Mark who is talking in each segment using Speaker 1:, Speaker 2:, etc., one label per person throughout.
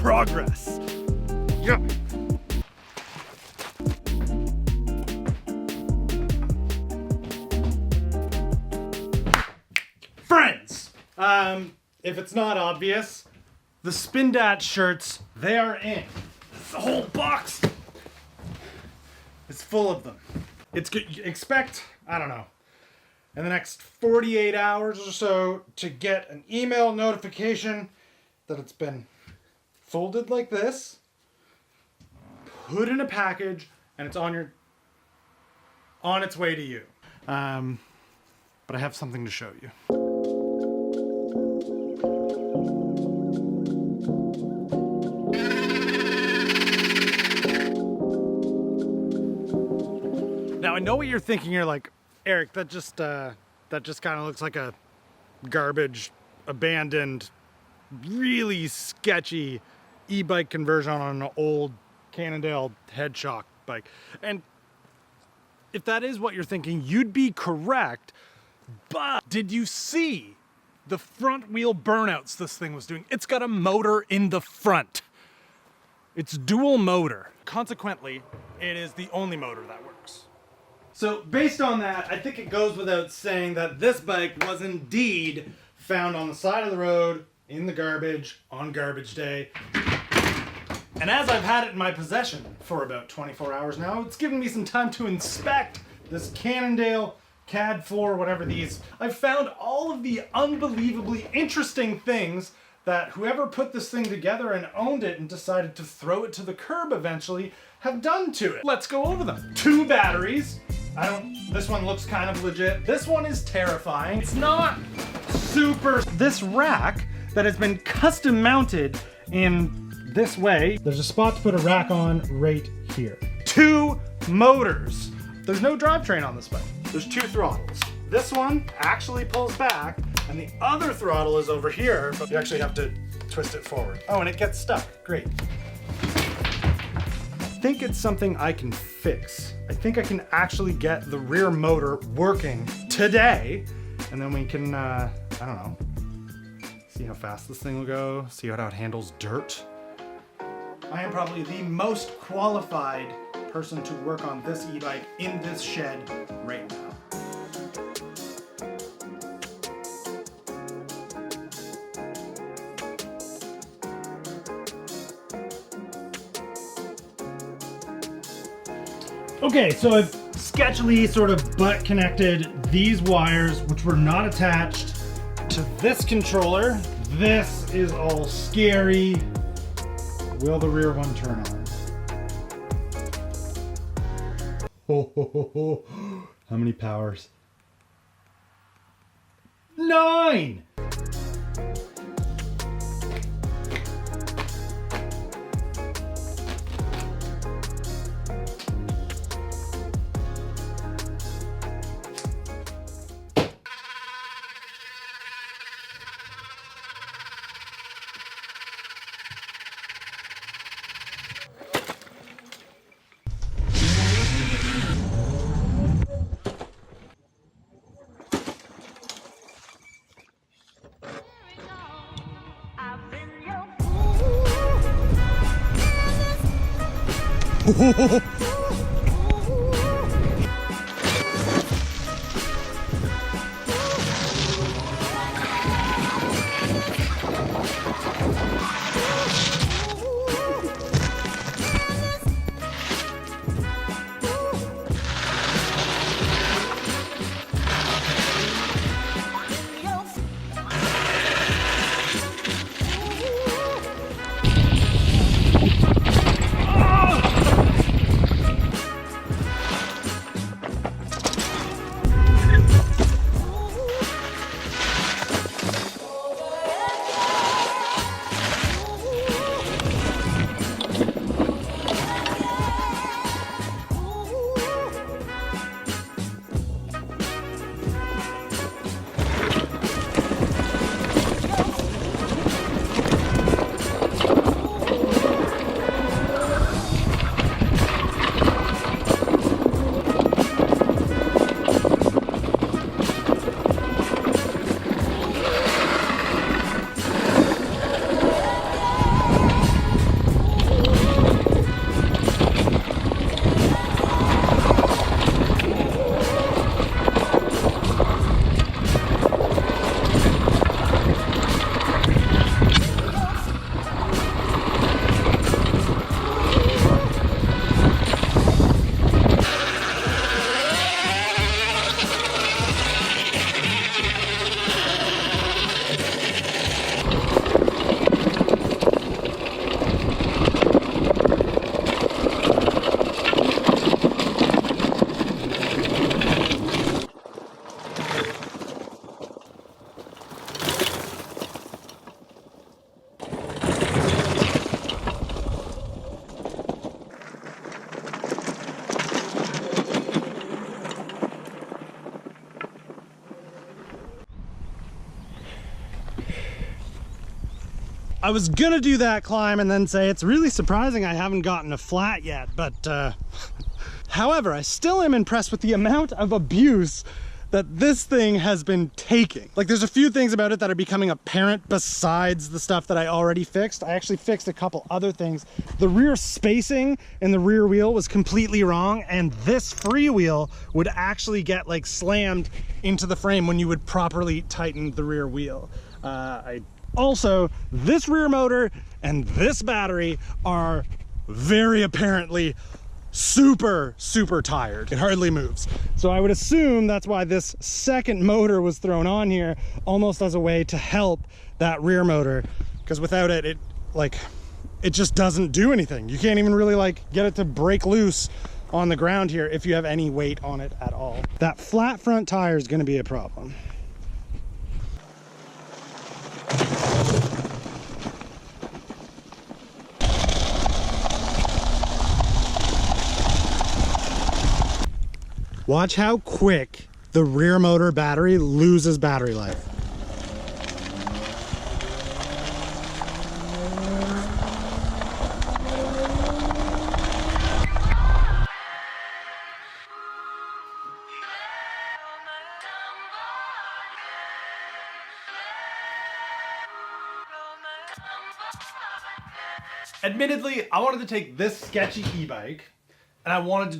Speaker 1: progress. Yeah. Friends, if it's not obvious, the Spindatt shirts, they are in. The whole box is full of them. It's good. Expect, I don't know, in the next 48 hours or so to get an email notification that it's been folded like this, put in a package, and it's on its way to you. But I have something to show you. Now I know what you're thinking. You're like, Eric, that just kind of looks like a garbage, abandoned, really sketchy e-bike conversion on an old Cannondale head shock bike. And if that is what you're thinking, you'd be correct. But did you see the front wheel burnouts this thing was doing? It's got a motor in the front. It's dual motor. Consequently, it is the only motor that works. So based on that, I think it goes without saying that this bike was indeed found on the side of the road in the garbage on garbage day. And as I've had it in my possession for about 24 hours now, it's given me some time to inspect this Cannondale CAD 4, whatever these. I've found all of the unbelievably interesting things that whoever put this thing together and owned it and decided to throw it to the curb eventually have done to it. Let's go over them. 2 batteries. This one looks kind of legit. This one is terrifying. It's not super. This rack that has been custom mounted in this way. There's a spot to put a rack on right here. 2 motors. There's no drivetrain on this bike. There's 2 throttles. This one actually pulls back, and the other throttle is over here, but you actually have to twist it forward. Oh, and it gets stuck. Great. I think it's something I can fix. I think I can actually get the rear motor working today, and then we can, I don't know, see how fast this thing will go, see how it handles dirt. I am probably the most qualified person to work on this e-bike in this shed right now. Okay, so I've sketchily sort of butt connected these wires, which were not attached to this controller. This is all scary. Will the rear one turn on? Ho, ho, ho, ho. How many powers? 9! I was gonna do that climb and then say it's really surprising I haven't gotten a flat yet, but however, I still am impressed with the amount of abuse that this thing has been taking. Like, there's a few things about it that are becoming apparent besides the stuff that I already fixed. I actually fixed a couple other things. The rear spacing in the rear wheel was completely wrong, and this freewheel would actually get like slammed into the frame when you would properly tighten the rear wheel. Also, this rear motor and this battery are very apparently super tired. It hardly moves. So I would assume that's why this second motor was thrown on here, almost as a way to help that rear motor, because without it, it just doesn't do anything. You can't even really like get it to break loose on the ground here if you have any weight on it at all. That flat front tire is going to be a problem. Watch how quick the rear motor battery loses battery life. Admittedly, I wanted to take this sketchy e-bike and I wanted to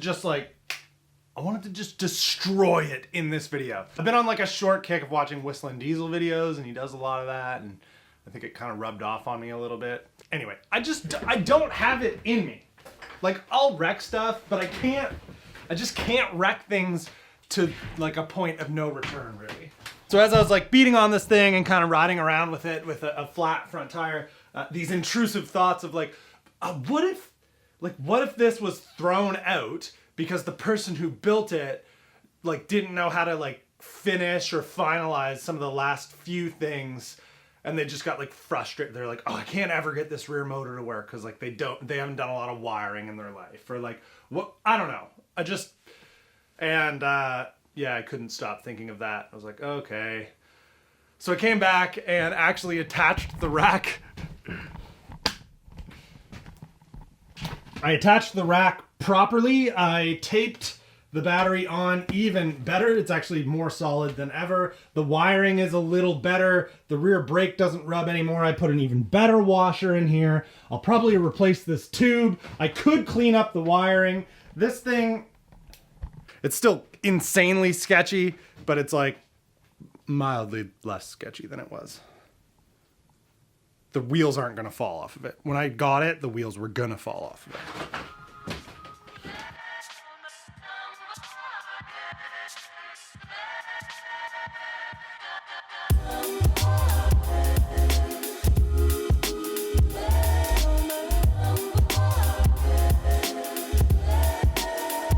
Speaker 1: just destroy it in this video. I've been on like a short kick of watching Whistling Diesel videos, and he does a lot of that, and I think it kind of rubbed off on me a little bit. Anyway, I don't have it in me. Like, I'll wreck stuff, but I just can't wreck things to like a point of no return, really. So as I was like beating on this thing and kind of riding around with it with a flat front tire, these intrusive thoughts of like, what if this was thrown out because the person who built it like didn't know how to like finish or finalize some of the last few things, and they just got like frustrated. They're like, oh, I can't ever get this rear motor to work because like they haven't done a lot of wiring in their life, or like what, I don't know. Yeah, I couldn't stop thinking of that. I was like, okay. So I came back and actually attached the rack. I attached the rack properly. I taped the battery on even better. It's actually more solid than ever. The wiring is a little better. The rear brake doesn't rub anymore. I put an even better washer in here. I'll probably replace this tube. I could clean up the wiring. This thing, it's still insanely sketchy, but it's like mildly less sketchy than it was. The wheels aren't gonna fall off of it. When I got it, the wheels were gonna fall off of it.